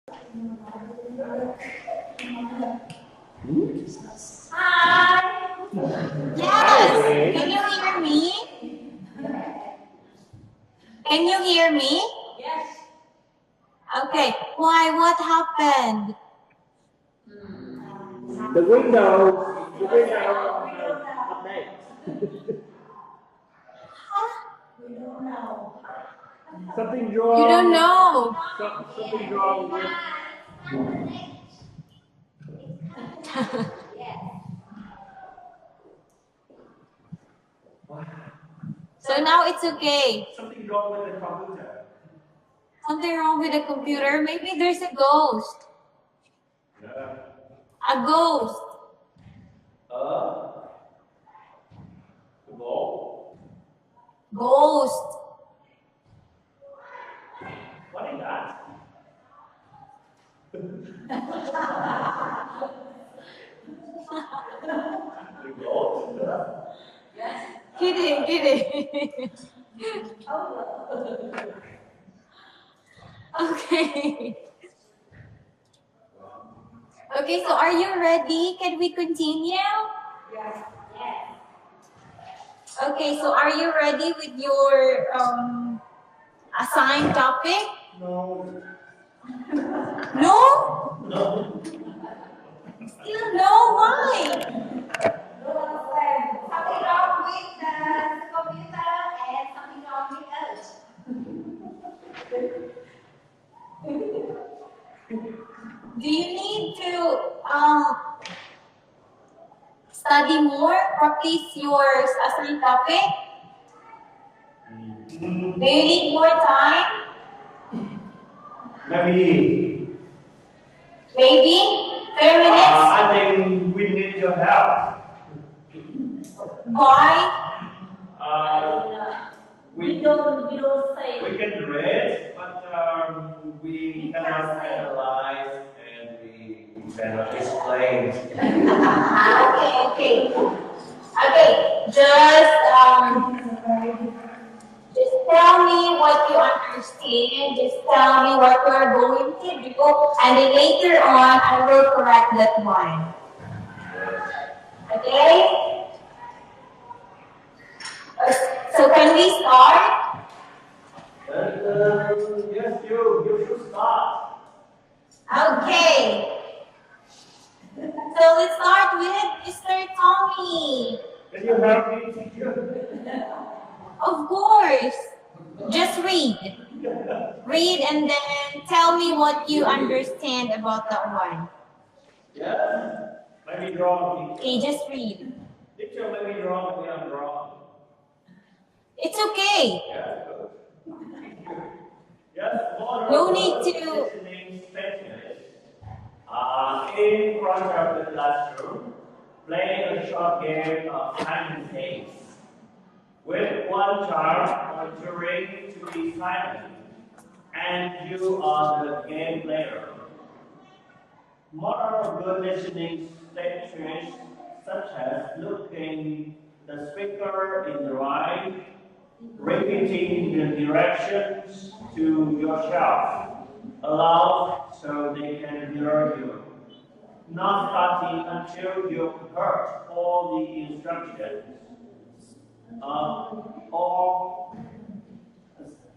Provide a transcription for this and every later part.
Hi. Yes. Can you hear me? Can you hear me? Yes. Okay. Why? What happened? The window update. We don't know. Something wrong. You don't know. Something wrong with. So now it's okay. Something wrong with the computer. Something wrong with the computer? Maybe there's a ghost. Yeah. A ghost. Go. Ghost. What is that? The ghost. Kidding. Okay. Okay, so are you ready? Can we continue? Yes. Okay, so are you ready with your assigned topic? No. No? No. Still no? Why? Something wrong with the computer and something wrong with us. Do you need to study more, practice your assigned topic? Do you need more time? Maybe. Maybe? 30 minutes? I think we need your help. Why? We don't say. We can read, but we cannot analyze and we cannot explain. Okay. Just tell me what you understand. Just tell me what you are going to do, and then later on, I will correct that one. Okay? So can we start? Yes, you should start. Okay. So let's start with Mr. Tommy. Can you help me, teacher? Of course. Just read. Read and then tell me what you understand about that one. Yes. Maybe wrong. Okay, just read. Teacher, maybe wrong. We are wrong. It's okay. Yes, good. Yes, No need to. Listening specialist. In front of the classroom, play a short game of hide and seek, with one child monitoring to be silent, and you are the game player. Moral of good listening statements such as looking the speaker in the eye, repeating the directions to yourself, aloud so they can hear you. Not starting until you've heard all the instructions. Or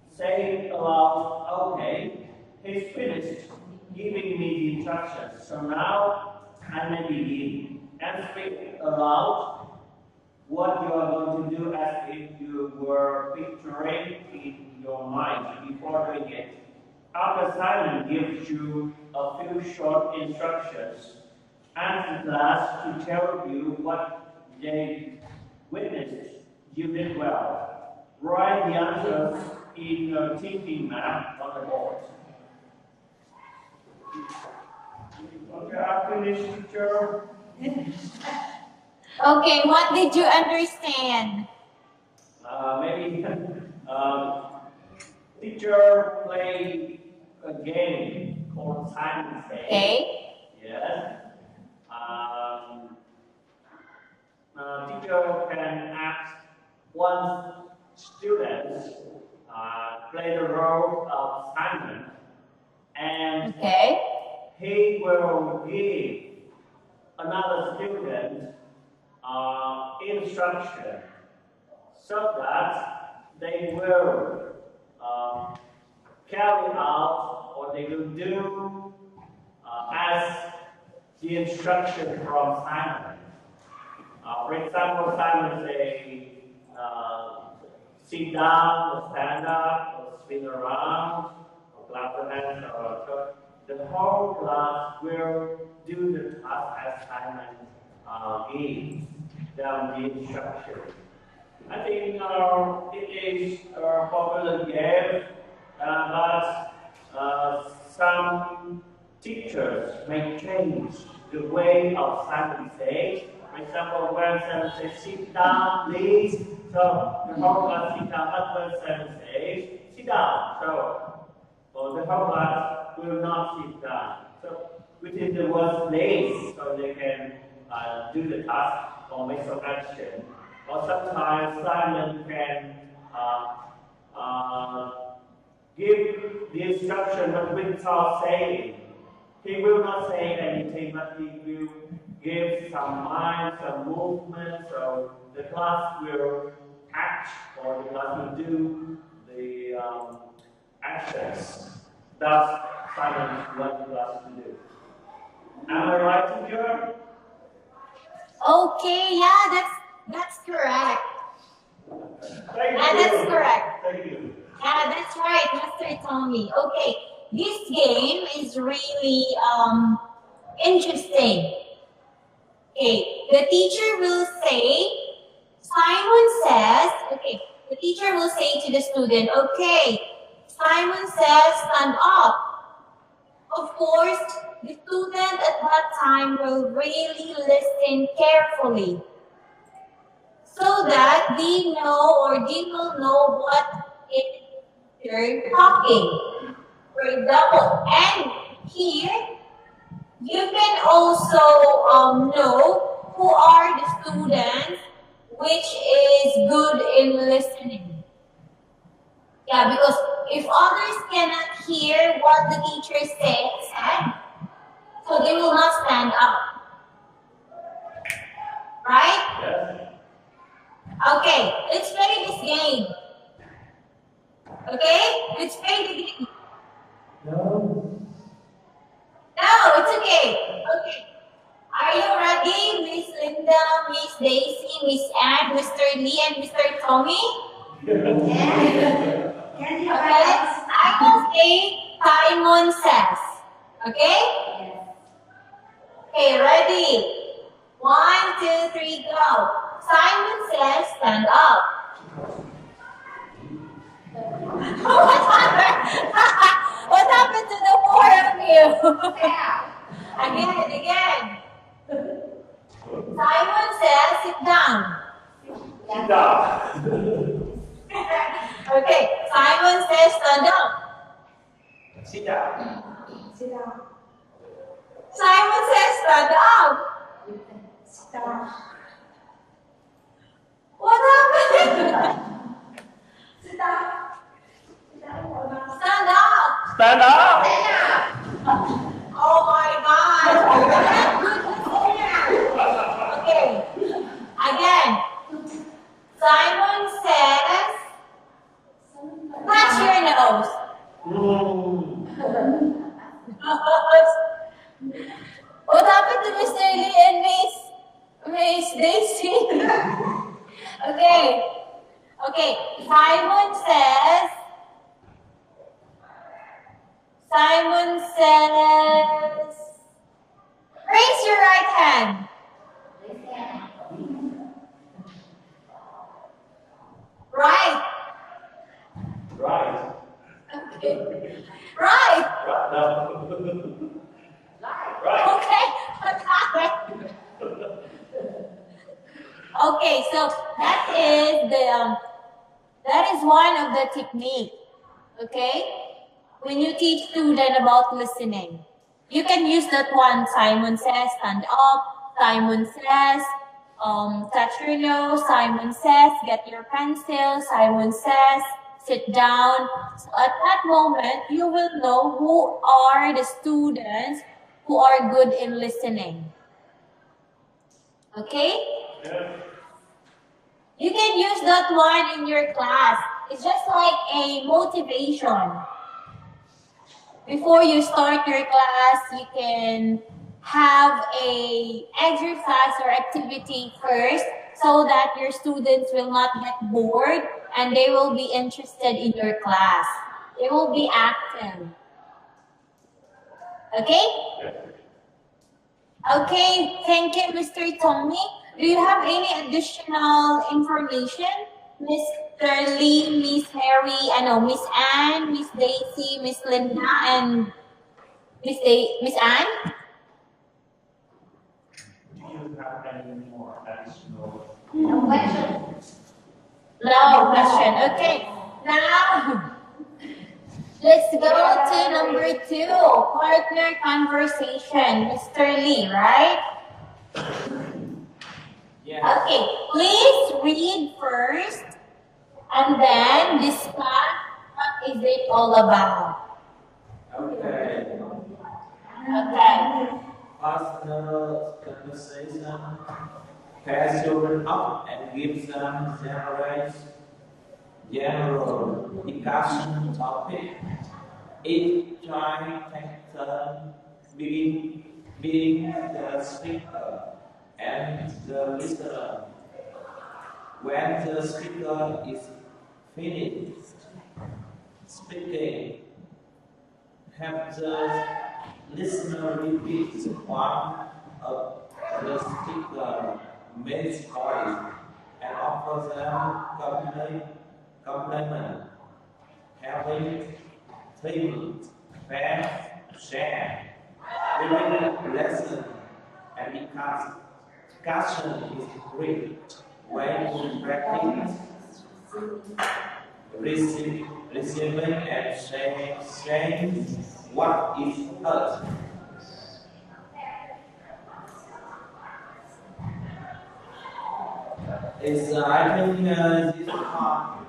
saying aloud, okay, he's finished giving me the instructions, so now I may begin. And speak aloud what you are going to do as if you were picturing in your mind before doing it. After silence gives you a few short instructions, ask the class to tell you what they witnessed. You did well. Write the answers in your thinking map on the board. Okay, I finished, teacher. Okay, what did you understand? Maybe teacher play a game called Hide and Seek. Okay. Yes. Teacher can ask one student play the role of Simon, and Okay. he will give another student instruction so that they will carry out or they will do as the instruction from Simon. For example, Simon say, sit down, or stand up, or spin around, or clap the hands, or so the whole class will do the task as Simon gives them the instruction. I think it is a popular game, but some teachers may change the way of Simon says. For example, when Simon says, sit down, please, so the whole class sit down, but when Simon says, sit down, so the whole class will not sit down. So within the worst place, so they can do the task or make some action. Or sometimes Simon can give the instruction but without saying. He will not say anything, but he will give some mind, some movement, so the class will act or the class will do the actions that Simon wants the class to do. Am I right, teacher? Okay, yeah, that's correct. Thank you. That's correct. Thank you. Yeah, that's right, Mr. Tommy. Okay, this game is really interesting. Okay, the teacher will say, Simon says, okay, the teacher will say to the student, okay, Simon says stand up. Of course, the student at that time will really listen carefully so that they know or they will know what they're talking. For example, and here you can also know who are the students which is good in listening. Yeah, because if others cannot hear what the teacher said, so they will not stand up. Right? Yes. Okay, let's play this game. Okay? Let's play the game. No. No, it's okay. Okay. Are you ready, Miss Linda, Miss Daisy, Miss Anne, Mr. Lee, and Mr. Tommy? Can you Okay, I will say Simon says. Okay? Yes. Okay, ready? 1, 2, 3, go. Simon says, stand up. What happened? What happened to the four of you? Again. Simon says, sit down. Sit down. Okay, Simon says, stand up. Sit down. Sit down. Simon says, stand up. Sit down. What happened? Sit down. Sit down. Stand up. Stand up. Oh my gosh. Okay, again. Simon says, touch your nose. What happened to Mr. Lee and Miss Daisy? Okay. Simon says, raise your right hand. Right. Right. Okay. Right. Right. No. Right. Okay. Okay, so that is one of the technique. Okay, when you teach student about listening, you can use that one. Simon says, stand up. Simon says, touch your nose. Simon says, get your pencil. Simon says, sit down. So at that moment, you will know who are the students who are good in listening. Okay? You can use that one in your class. It's just like a motivation. Before you start your class, you can have a exercise or activity first so that your students will not get bored and they will be interested in your class. They will be active. Okay? Okay, thank you, Mr. Tommy. Do you have any additional information? Mr. Lee, Miss Harry, Miss Anne, Miss Daisy, Miss Linda, and Miss Anne? Do you have any more additional? No question. No question. Okay. Now, let's go to number 2, partner conversation. Mr. Lee, right? Yes. Okay. Please read first and then discuss what is it all about. Okay. Okay. Personal conversation pairs children up and gives them general discussion topic. Each child takes turn being the speaker and the listener. When the speaker is finished speaking, have the listener repeat one of the speaker main point and offer them compliment. Having table, fair, share, during lesson and discussion is great way to practice receiving and sharing what is heard. Is I think this part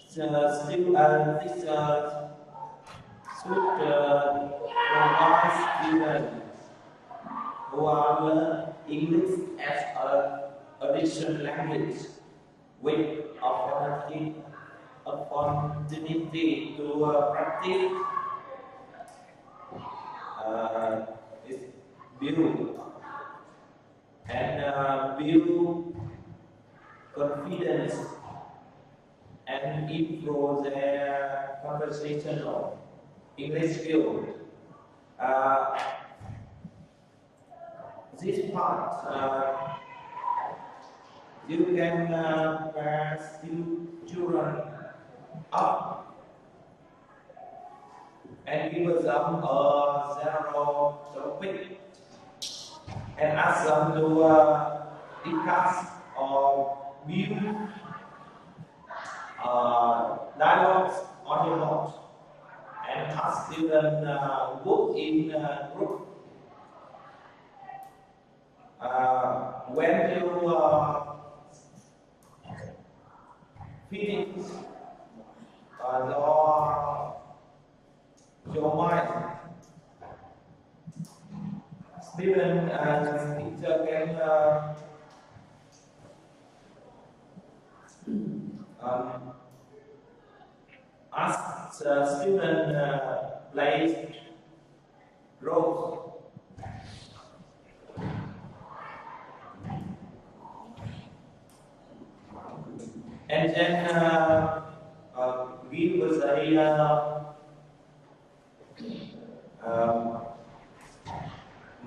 this should provide students who are learn English as an additional language with opportunity to practice is build and build confidence and improve their conversational English skill. This part you can pair children up and give them a general topic and ask them to discuss or build dialogues on your notes and ask students work in group. When you finish your mind, student and teacher can ask the student play roles. And then give us a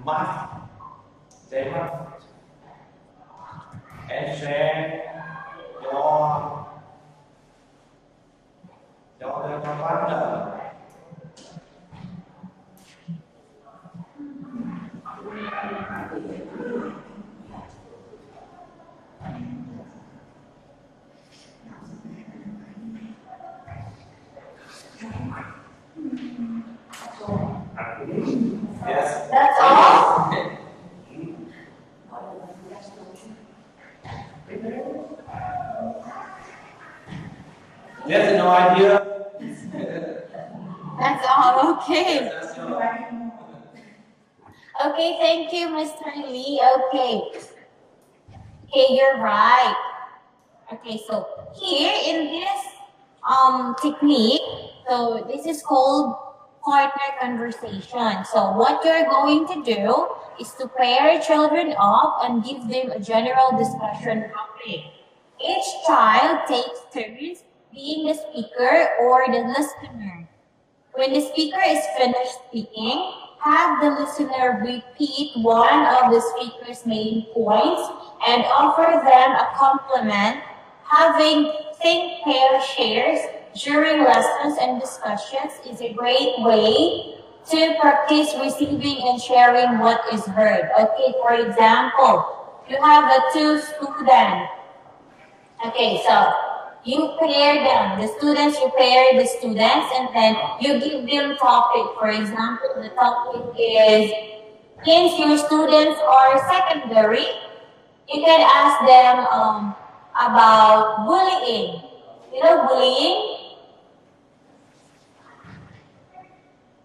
math, they must and share your partner. Yes. That's all? There's no idea. That's all. Okay. That's all. Okay, thank you, Mr. Lee. Okay. Okay, you're right. Okay, so here in this technique, so this is called partner conversation. So what you're going to do is to pair children up and give them a general discussion topic. Each child takes turns being the speaker or the listener. When the speaker is finished speaking, have the listener repeat one of the speaker's main points and offer them a compliment. Having think pair shares during lessons and discussions is a great way to practice receiving and sharing what is heard. Okay, for example, you have the two students. Okay, so you pair them, the students, you pair the students, and then you give them topic. For example, the topic is, since your students are secondary, you can ask them about bullying. You know bullying?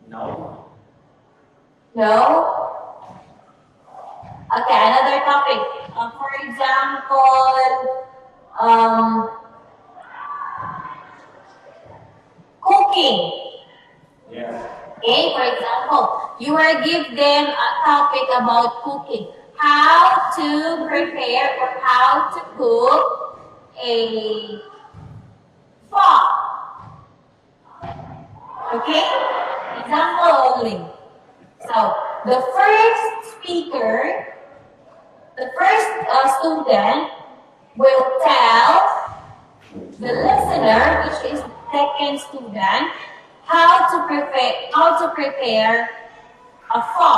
No. No? Okay, another topic. For example, cooking. Yes. Okay, for example, you are give them a topic about cooking. How to prepare or how to cook a pho. Okay? Example only. So, the first speaker, the first student will tell the listener, which is the second student, how to prepare a pho.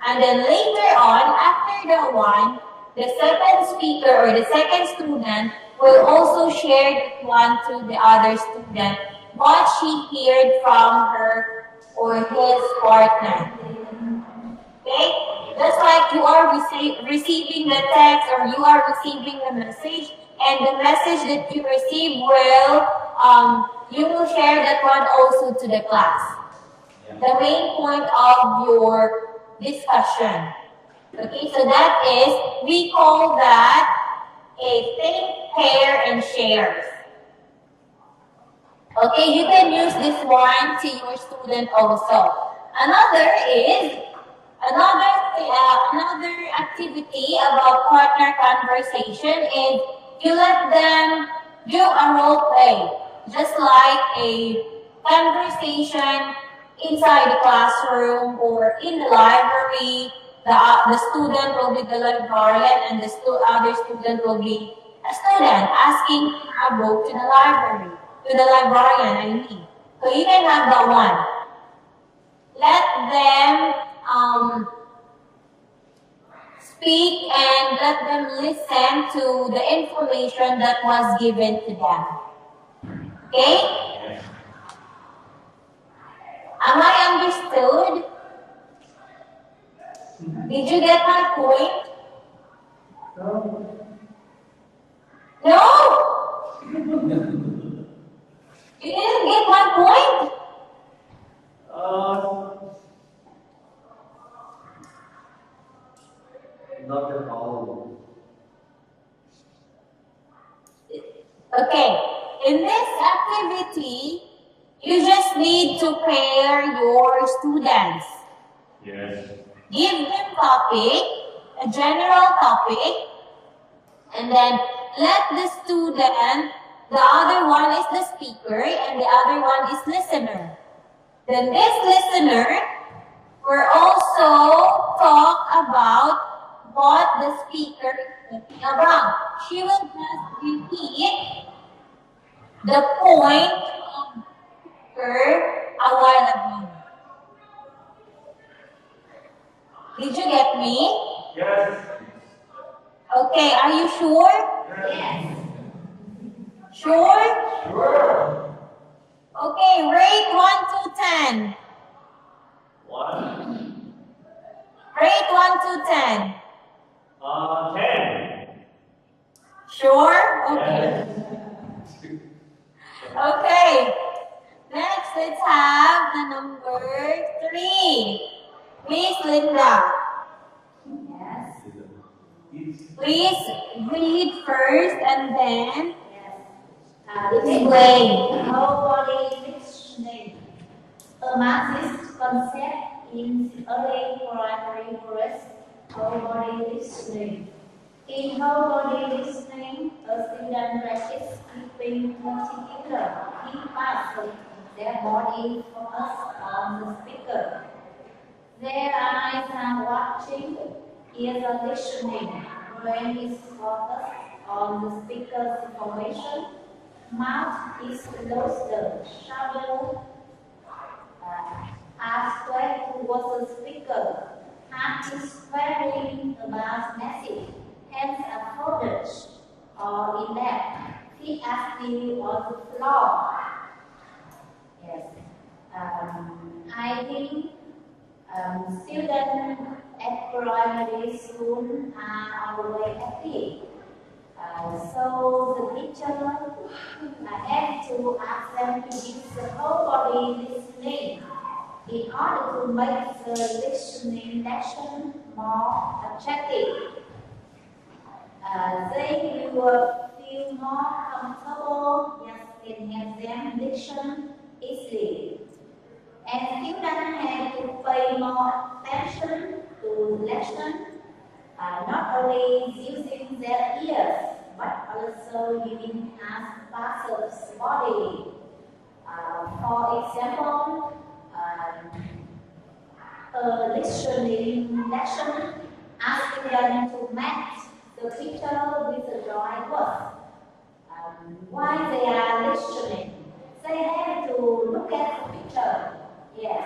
And then later on, after the one, the second speaker or the second student will also share that one to the other student what she heard from her or his partner. Okay? Just like you are receiving the text or you are receiving the message, and the message that you receive will, you will share that one also to the class. The main point of your discussion. Okay, so that is, we call that a think, pair, and shares. Okay, you can use this one to your student also. Another activity about partner conversation is you let them do a role play, just like a conversation inside the classroom or in the library. The student will be the librarian and the other student will be a student asking a book to the library, to the librarian, I mean. So you can have that one. Let them speak and let them listen to the information that was given to them. Okay? Am I understood? Did you get my point? No? You didn't get my point? Not at all. Okay. In this activity, you just need to pair your students. Yes. Give them topic, a general topic, and then let the student, the other one is the speaker and the other one is listener. Then this listener will also talk about what the speaker is talking about. She will just repeat the point of the speaker a while ago. Did you get me? Yes. Okay, are you sure? Yes. Sure? Sure. Okay, rate 1 to 10. 1. Rate 1 to 10. 10. Sure? Okay. Yes. Okay. Next, let's let's have the number 3. Miss Linda. Yes. Please read first and then Yes. explain. Whole body listening. A Marxist concept in early primary course. Whole body listening. In whole body listening, a student practice keeping particular key parts of their body focused on the speaker. Their eyes are watching, ears are listening, brain is focused on the speaker's information, mouth is closer, shoulder are square towards the speaker, heart is squaring about message, hands are folded or in lap, feet are still on the floor. Yes. I think students at primary school are always happy. So the teacher had to ask them to use the whole body listening in order to make the listening lesson more attractive. They will feel more comfortable, just can have them listen easily. And students have to pay more attention to lesson, not only using their ears, but also using as parts of the body. For example, a listening lesson asking them to match the picture with the drawing word. While they are listening, they have to look at the picture. Yes,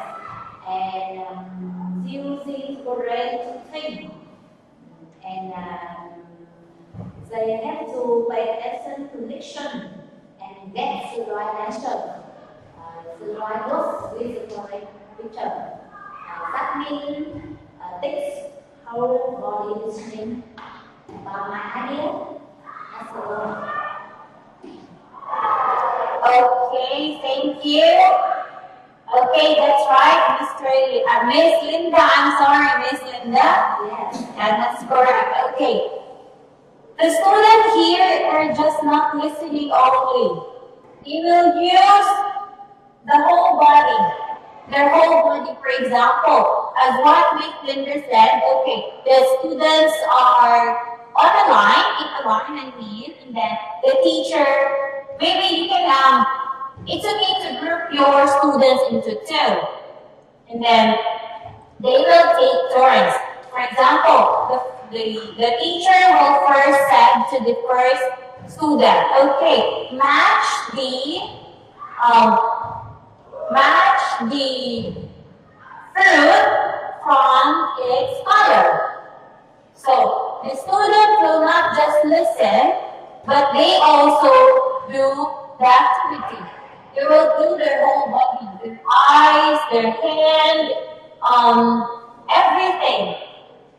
and using the brain to think, and they have to pay attention to listen and get the right answer, the right words with the right picture. That means this whole body listening. About my idea, that's all. Okay, thank you. Okay, that's right, Miss Linda. I'm sorry, Miss Linda. Yes. And that's correct. Okay. The student here are just not listening only. He will use the whole body. Their whole body, for example, as what Miss Linda said, okay, the students are on a line, in a line, and then the teacher, maybe you can, it's okay to group your students into 2. And then they will take turns. For example, the teacher will first say to the first student, okay, match the fruit from its color. So the student will not just listen, but they also do the activity. They will do their whole body, their eyes, their hand, everything.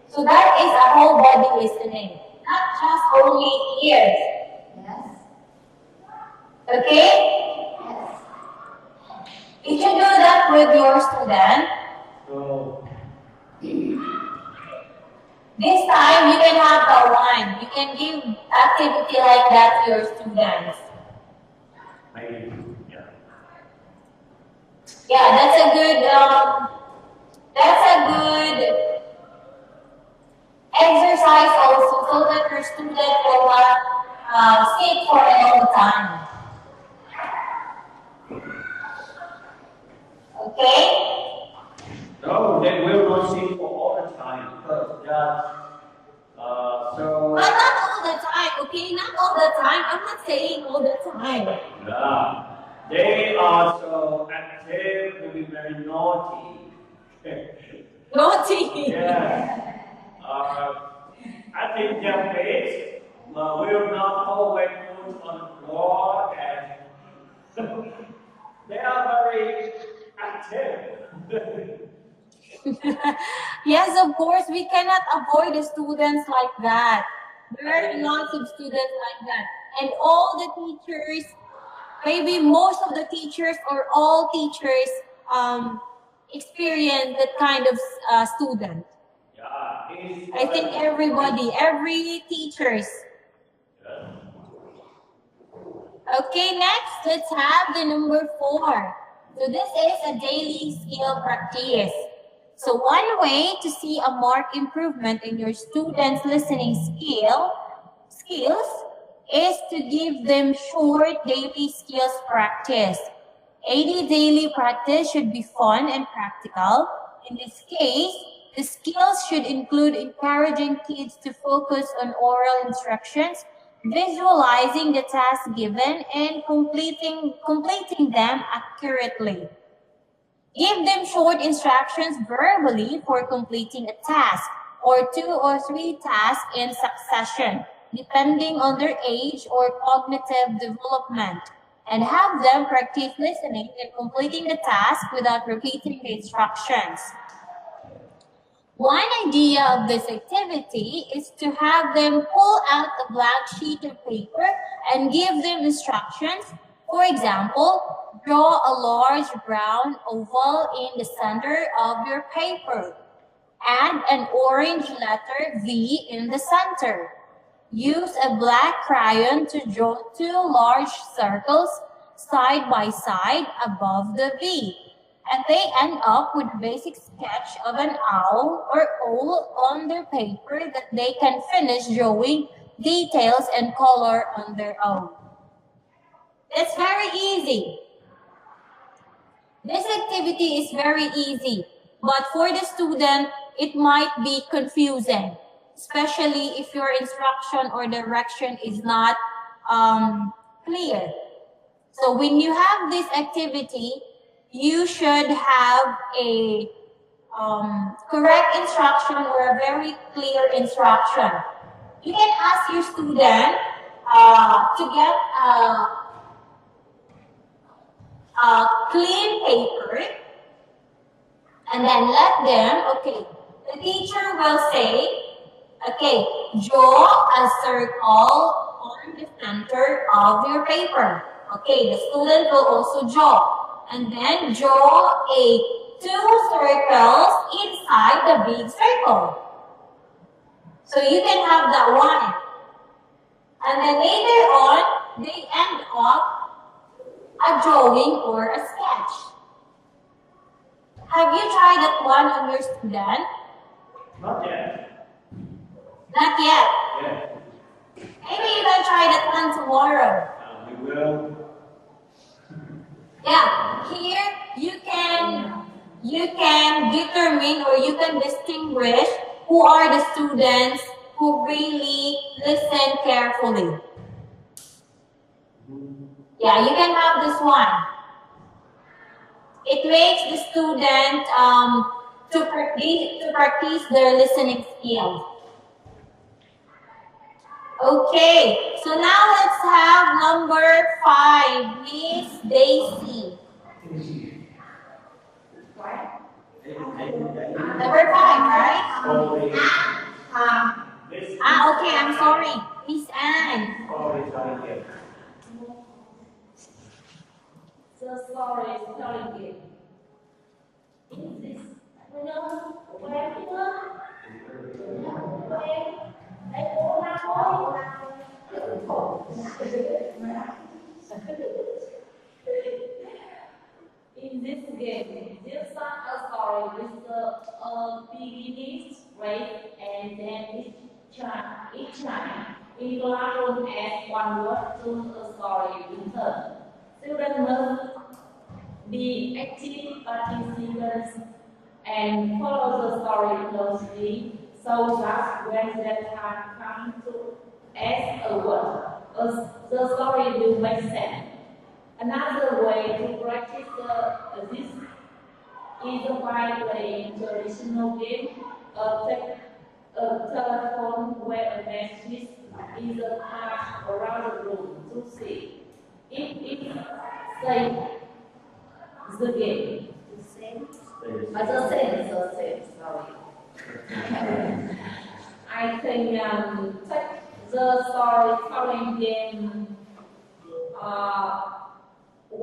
So that is a whole body listening, not just only ears. Yes. Okay? Yes. If you do that with your student, So, this time you can have the one. You can give activity like that to your students. maybe, yeah. Yeah, that's a good exercise also, so that your student will not sit for a long time. Okay? No, they will not sing for all the time because so But not all the time, okay? Not all the time. I'm not saying all the time. yeah, they are so active to be very naughty. Naughty. Yes. I think their face will not always put on the floor and they are very active. Yes, of course, we cannot avoid the students like that. There are lots of students like that. And all the teachers, maybe most of the teachers or all teachers experience that kind of student. Yeah, it's I think everybody, every teachers. Okay, next, let's have the number 4. So this is a daily skill practice. So one way to see a marked improvement in your students' listening skills is to give them short daily skills practice. Any daily practice should be fun and practical. In this case, the skills should include encouraging kids to focus on oral instructions, visualizing the task given, and completing them accurately. Give them short instructions verbally for completing a task or 2 or 3 tasks in succession, depending on their age or cognitive development, and have them practice listening and completing the task without repeating the instructions. One idea of this activity is to have them pull out a blank sheet of paper and give them instructions. For example, draw a large brown oval in the center of your paper. Add an orange letter V in the center. Use a black crayon to draw 2 large circles side by side above the V. And they end up with a basic sketch of an owl or owl on their paper that they can finish drawing details and color on their own. It's very easy. This activity is very easy, but for the student, it might be confusing, especially if your instruction or direction is not clear. So when you have this activity, you should have a correct instruction or a very clear instruction. You can ask your student to get a clean paper and then let them, okay, the teacher will say, okay, draw a circle on the center of your paper. Okay, the student will also draw. And then draw 2 circles inside the big circle. So you can have that one. And then later on, they end up a drawing or a sketch. Have you tried that one on your student? Not yet. Not yet. Yeah. Maybe you can try that one tomorrow. We will. Yeah, here you can determine or you can distinguish who are the students who really listen carefully. Yeah, you can have this one. It makes the student to practice their listening skills. Okay, so now let's have number 5, Miss Daisy. Number 5, right? Okay, I'm sorry. Miss Anne. The story is telling you. Is this, where in this game, this start a story with the beginning, right, and then each time we learn add one word to a story in turn. Students must be active participants and follow the story closely so that when that time comes to ask a word, the story will make sense. Another way to practice this is by playing traditional game, a telephone where a message is passed around the room to see if it says the game. The same, sorry. I think take the storytelling game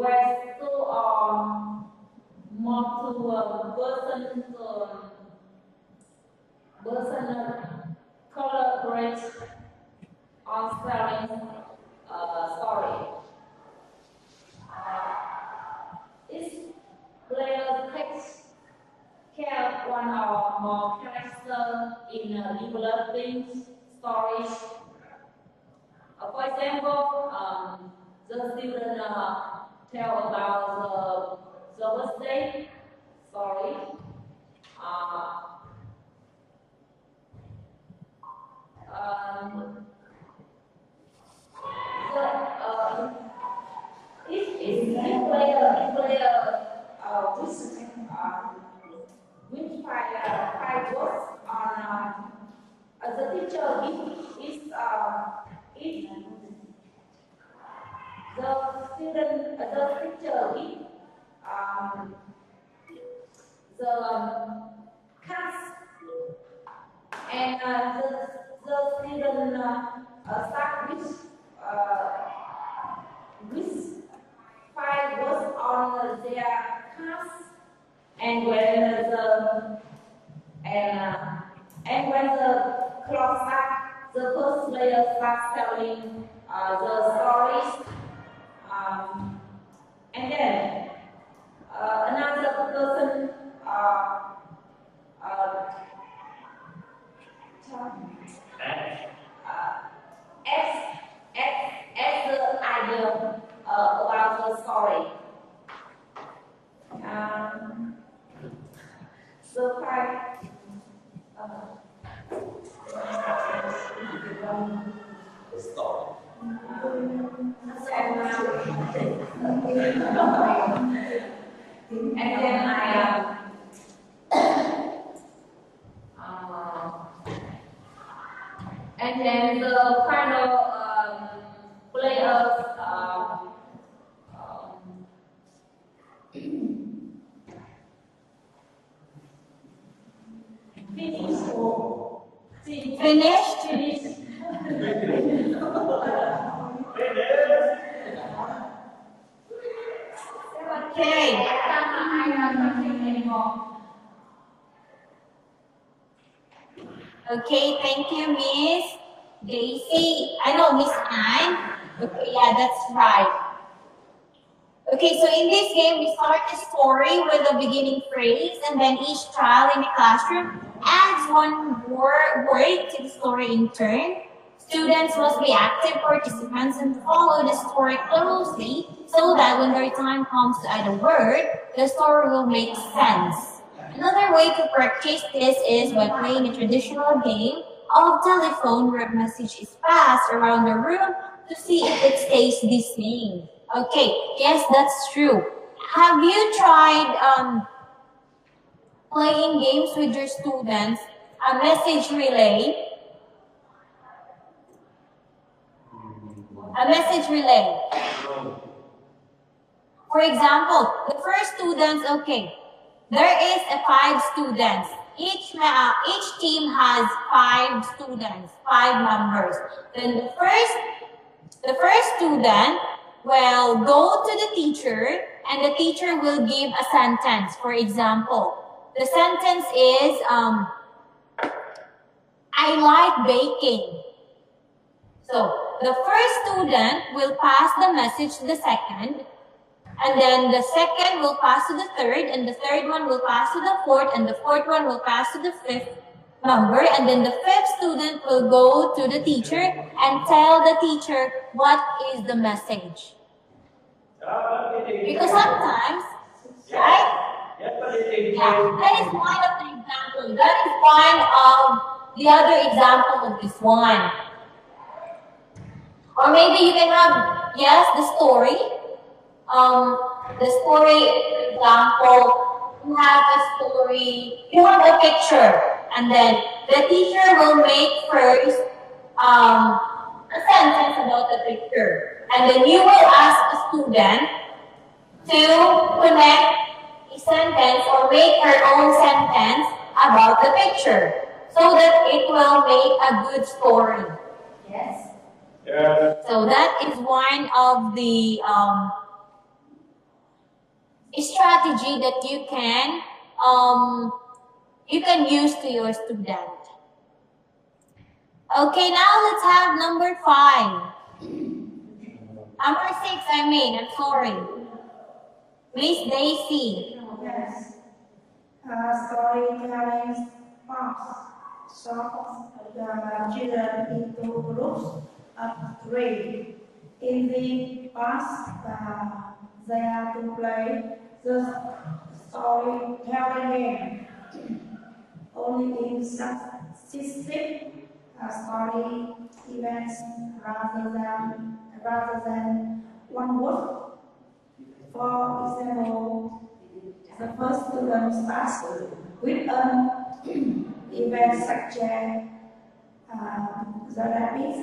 where two or more person collaborate on telling a story. Each player takes care of one or more characters in developing stories. For example, the student tell about the birthday story. Um, the, each player which five words on the teacher gives each the student the teacher gives the cast and the student start with five words on their cast and when the clock starts, the first player starts telling the stories, and then another person adds the idea about the story. So five. Stop. And then and then the final players finish. Okay. Okay, thank you, Miss Daisy. I know, Miss Anne. Okay, yeah, that's right. Okay, so in this game, we start the story with a beginning phrase, and then each child in the classroom adds one word to the story in turn. Students must be active participants and follow the story closely so that when their time comes to add a word, the story will make sense. Another way to practice this is by playing a traditional game of telephone where a message is passed around the room to see if it stays the same. Okay, yes, that's true. Have you tried playing games with your students, a message relay? A message relay. For example, the first students, okay, there is a 5 students. Each team has 5 students, 5 members. Then the first student will go to the teacher and the teacher will give a sentence. For example, the sentence is, I like baking. So the first student will pass the message to the second, and then the second will pass to the third, and the third one will pass to the fourth, and the fourth one will pass to the fifth member, and then the fifth student will go to the teacher and tell the teacher what is the message. Because sometimes, right? Yeah, that is one of the examples. That is one of the other example of this one. Or maybe you can have, yes, the story. The story, for example, you have a story, you have a picture, and then the teacher will make first a sentence about the picture. And then you will ask the student to connect a sentence or make her own sentence about the picture so that it will make a good story. Yes. Yes. So that is one of the strategy that you can use to your student. Okay, now let's have number 5. Number 6, I'm sorry. Miss Daisy. Yes. Storytelling parts sorts the children into groups of 3. In the past, they are to play the storytelling game. Only in statistic story events rather than one word. For example, the first student starts with an event such as the rabbit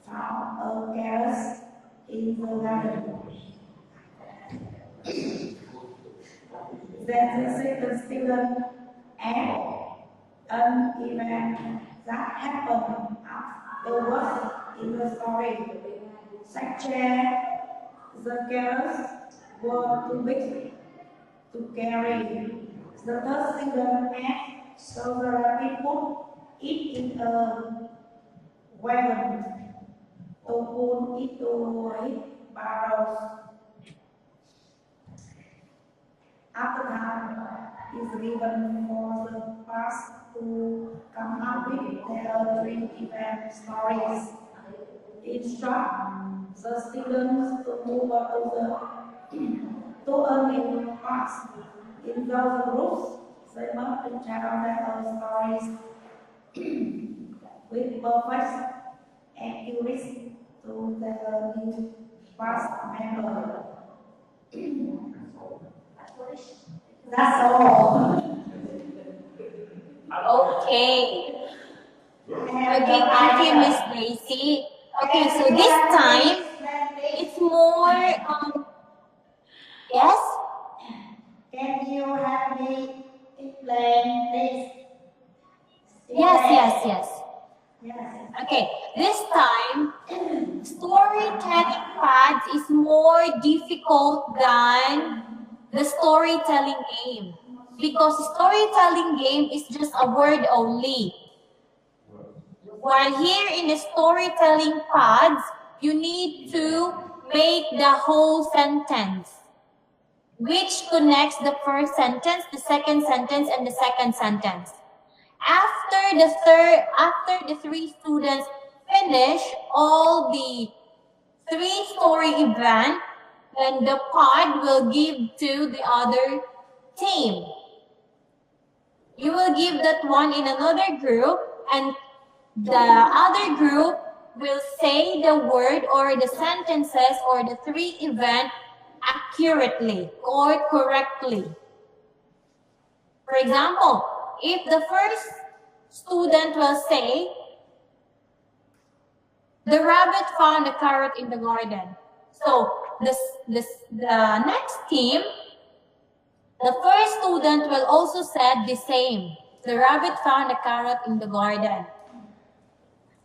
found a carrot in the garden. Then the second student adds an event that happened afterwards in the story, such as the carrots were too big to carry. The third student adds, so the rabbit put it in a wagon to pull it to his barrows. After that is given for the past to come up with their 3 event stories. Instruct the students to move to a new past. In those groups, they must tell their stories with perfect accuracy to the new past member. That's all. Okay. Okay, thank you, Miss Daisy. Okay, so this time it's more yes? Can you help me explain this? Yes. Yes. Okay, this time storytelling pads is more difficult than the storytelling game, because storytelling game is just a word only. While here in the storytelling pads, you need to make the whole sentence, which connects the first sentence, the second sentence, and the second sentence. After the 3 students finish all the 3 story event, then the pod will give to the other team. You will give that one in another group, and the other group will say the word or the sentences or the 3 event accurately or correctly. For example, if the first student will say, the rabbit found a carrot in the garden. So the next team, the first student will also say the same. The rabbit found a carrot in the garden.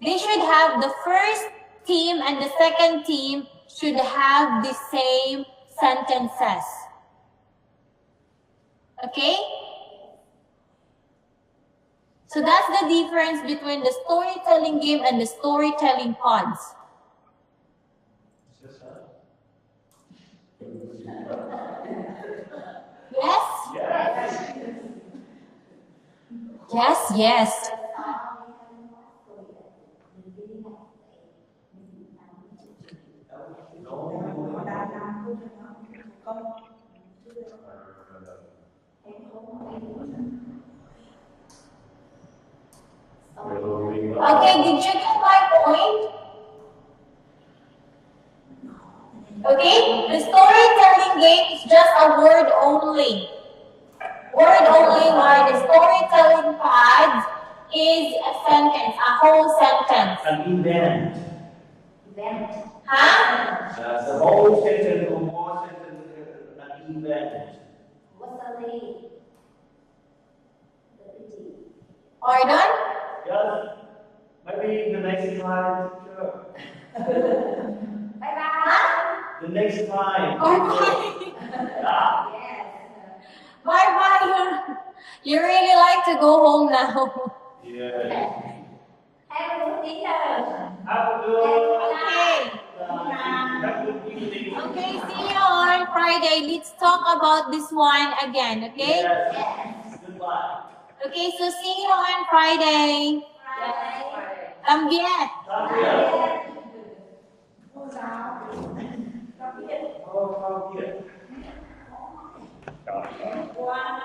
They should have, the first team and the second team should have the same sentences. Okay? So that's the difference between the storytelling game and the storytelling pods. Yes? Yes. Okay, did you get my point? Okay, the storytelling game is just a word only. Word only, while the storytelling pads is a sentence, a whole sentence. An event. Huh? The whole sentence or more sentence, an event. What's the name? Pardon? Yes. Maybe the next time, sure. Bye-bye. The next time. Okay. Yeah. Yes. Bye bye. You really like to go home now. Yes. Have a good dinner. Have a good Okay. have a good evening. Okay, see you on Friday. Let's talk about this one again, okay? Yes. Goodbye. Okay, so see you on Friday. Bye. Tạm biệt. Tạm biệt. Cô giáo. Tạm biệt. Tạm biệt. Qua.